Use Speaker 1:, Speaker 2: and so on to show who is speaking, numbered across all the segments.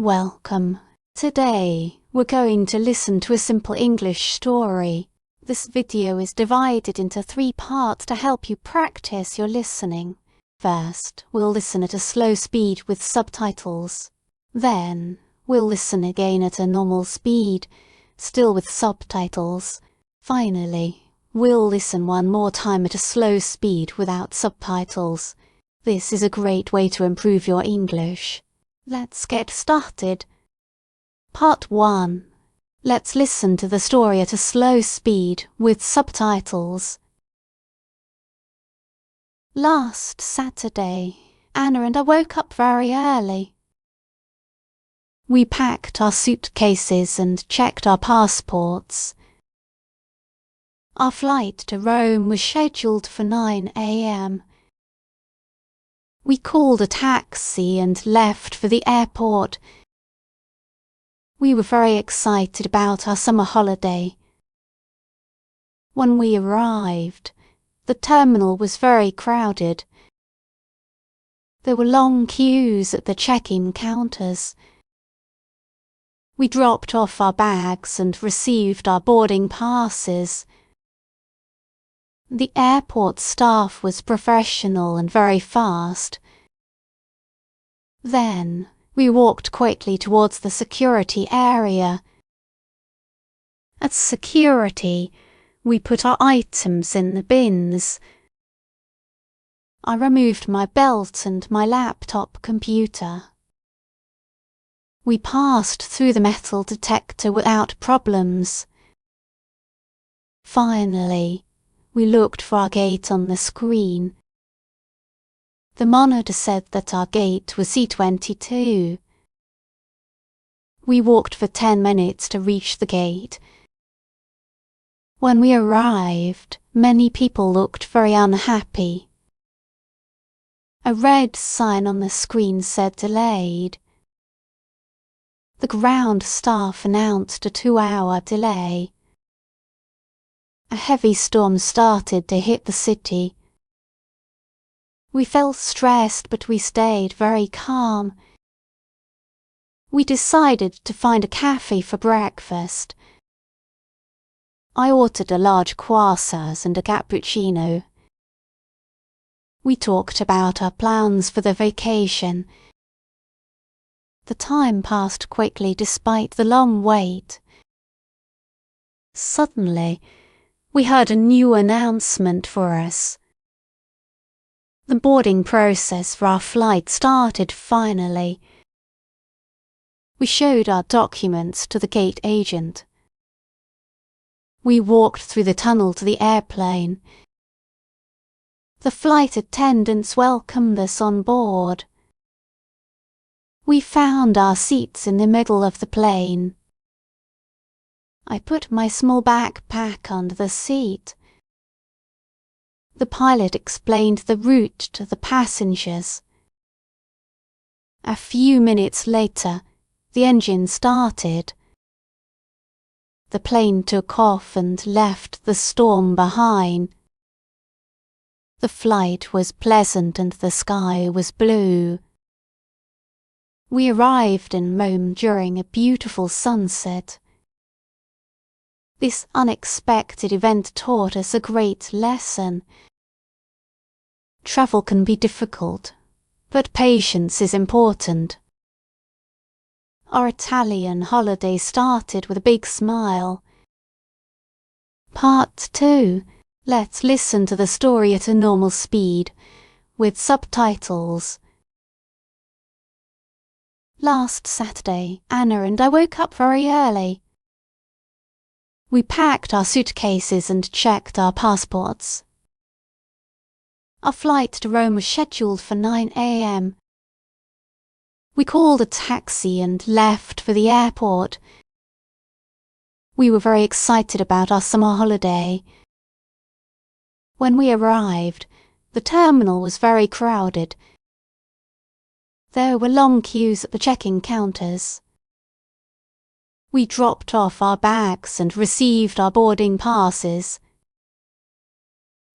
Speaker 1: Welcome. Today, we're going to listen to a simple English story. This video is divided into 3 parts to help you practice your listening. First, we'll listen at a slow speed with subtitles. Then, we'll listen again at a normal speed, still with subtitles. Finally, we'll listen one more time at a slow speed without subtitles. This is a great way to improve your English. Let's get started. Part 1. Let's listen to the story at a slow speed with subtitles. Last Saturday, Anna and I woke up very early. We packed our suitcases and checked our passports. Our flight to Rome was scheduled for 9 a.m. We called a taxi and left for the airport. We were very excited about our summer holiday. When we arrived, the terminal was very crowded. There were long queues at the check-in counters. We dropped off our bags and received our boarding passes. The airport staff was professional and very fast. Then, we walked quickly towards the security area. At security, we put our items in the bins. I removed my belt and my laptop computer. We passed through the metal detector without problems. Finally, we looked for our gate on the screen. The monitor said that our gate was C22. We walked for 10 minutes to reach the gate. When we arrived, many people looked very unhappy. A red sign on the screen said delayed. The ground staff announced a 2-hour delay. A heavy storm started to hit the city. We felt stressed, but we stayed very calm. We decided to find a cafe for breakfast. I ordered a large croissant and a cappuccino. We talked about our plans for the vacation. The time passed quickly despite the long wait. Suddenly, we heard a new announcement for us. The boarding process for our flight started finally. We showed our documents to the gate agent. We walked through the tunnel to the airplane. The flight attendants welcomed us on board. We found our seats in the middle of the plane. I put my small backpack under the seat. The pilot explained the route to the passengers. A few minutes later, the engine started. The plane took off and left the storm behind. The flight was pleasant and the sky was blue. We arrived in Rome during a beautiful sunset. This unexpected event taught us a great lesson. Travel can be difficult, but patience is important. Our Italian holiday started with a big smile. Part 2. Let's listen to the story at a normal speed, with subtitles. Last Saturday, Anna and I woke up very early. We packed our suitcases and checked our passports. Our flight to Rome was scheduled for 9 a.m. We called a taxi and left for the airport. We were very excited about our summer holiday. When we arrived, the terminal was very crowded. There were long queues at the check-in counters. We dropped off our bags and received our boarding passes.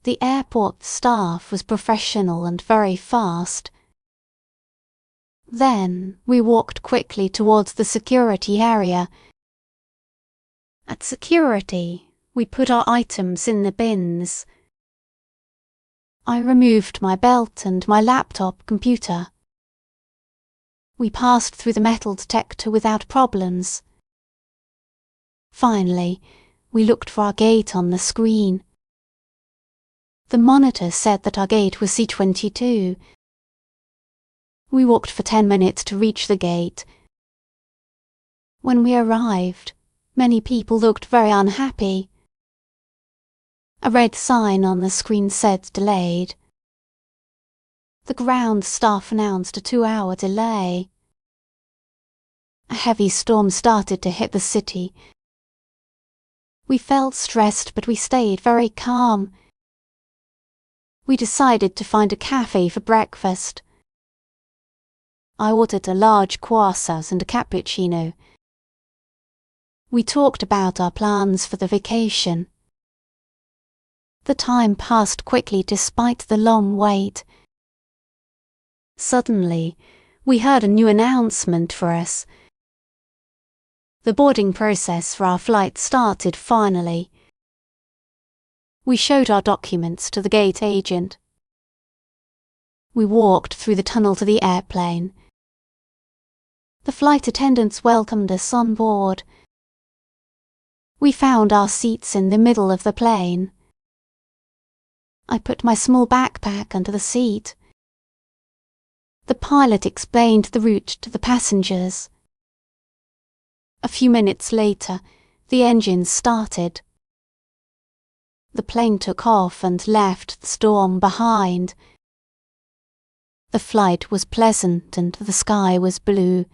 Speaker 1: The airport staff was professional and very fast. Then we walked quickly towards the security area. At security, we put our items in the bins. I removed my belt and my laptop computer. We passed through the metal detector without problems. Finally, we looked for our gate on the screen. The monitor said that our gate was C22. We walked for 10 minutes to reach the gate. When we arrived, many people looked very unhappy. A red sign on the screen said delayed. The ground staff announced a 2-hour delay. A heavy storm started to hit the city. We felt stressed, but we stayed very calm. We decided to find a cafe for breakfast. I ordered a large croissant and a cappuccino. We talked about our plans for the vacation. The time passed quickly despite the long wait. Suddenly, we heard a new announcement for us. The boarding process for our flight started finally. We showed our documents to the gate agent. We walked through the tunnel to the airplane. The flight attendants welcomed us on board. We found our seats in the middle of the plane. I put my small backpack under the seat. The pilot explained the route to the passengers. A few minutes later, the engines started. The plane took off and left the storm behind. The flight was pleasant and the sky was blue.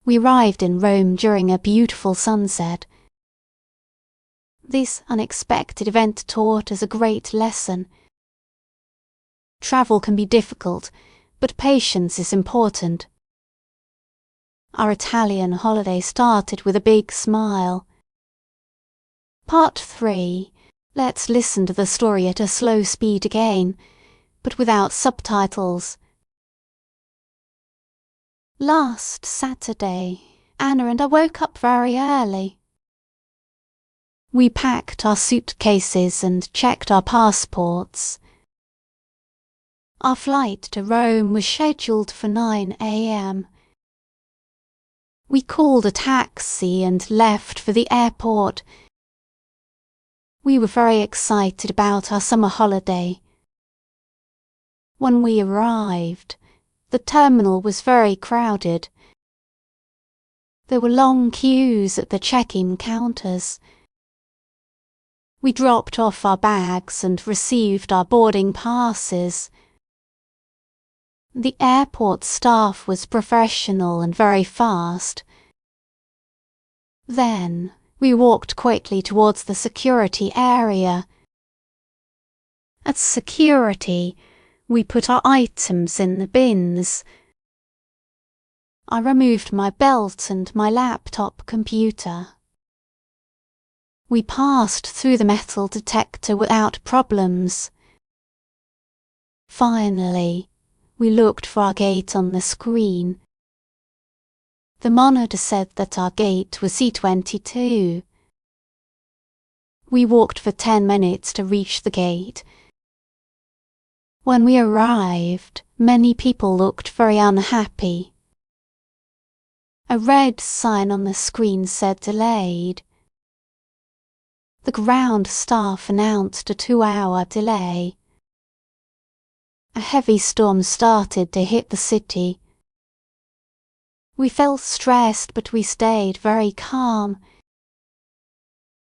Speaker 1: We arrived in Rome during a beautiful sunset. This unexpected event taught us a great lesson. Travel can be difficult, but patience is important. Our Italian holiday started with a big smile. Part 3. Let's listen to the story at a slow speed again, but without subtitles. Last Saturday, Anna and I woke up very early. We packed our suitcases and checked our passports. Our flight to Rome was scheduled for 9 a.m. We called a taxi and left for the airport. We were very excited about our summer holiday. When we arrived, the terminal was very crowded. There were long queues at the check-in counters. We dropped off our bags and received our boarding passes. The airport staff was professional and very fast. Then we walked quickly towards the security area. At security, we put our items in the bins. I removed my belt and my laptop computer. We passed through the metal detector without problems. Finally, we looked for our gate on the screen. The monitor said that our gate was C22. We walked for 10 minutes to reach the gate. When we arrived, many people looked very unhappy. A red sign on the screen said delayed. The ground staff announced a 2-hour delay. A heavy storm started to hit the city. We felt stressed, but we stayed very calm.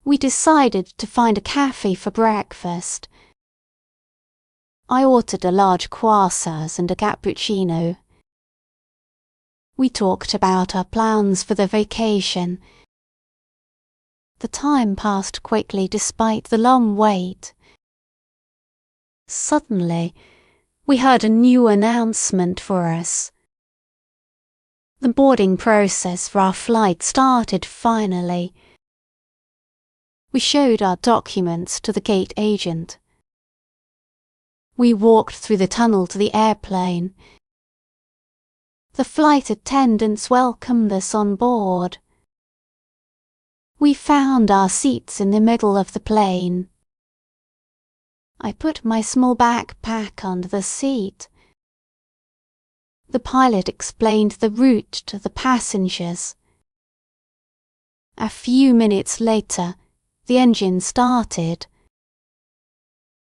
Speaker 1: We decided to find a cafe for breakfast. I ordered a large croissant and a cappuccino. We talked about our plans for the vacation. The time passed quickly despite the long wait. Suddenly, we heard a new announcement for us. The boarding process for our flight started finally. We showed our documents to the gate agent. We walked through the tunnel to the airplane. The flight attendants welcomed us on board. We found our seats in the middle of the plane. I put my small backpack under the seat. The pilot explained the route to the passengers. A few minutes later, the engine started.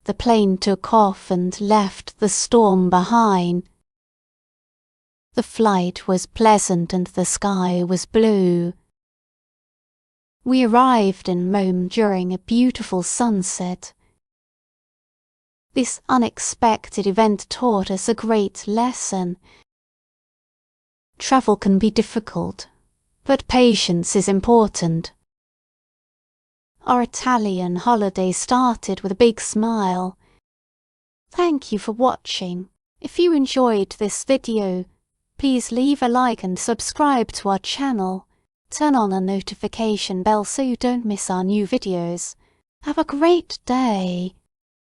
Speaker 1: The plane took off and left the storm behind. The flight was pleasant and the sky was blue. We arrived in Rome during a beautiful sunset. This unexpected event taught us a great lesson. Travel can be difficult, but patience is important. Our Italian holiday started with a big smile. Thank you for watching. If you enjoyed this video, please leave a like and subscribe to our channel. Turn on a notification bell so you don't miss our new videos. Have a great day.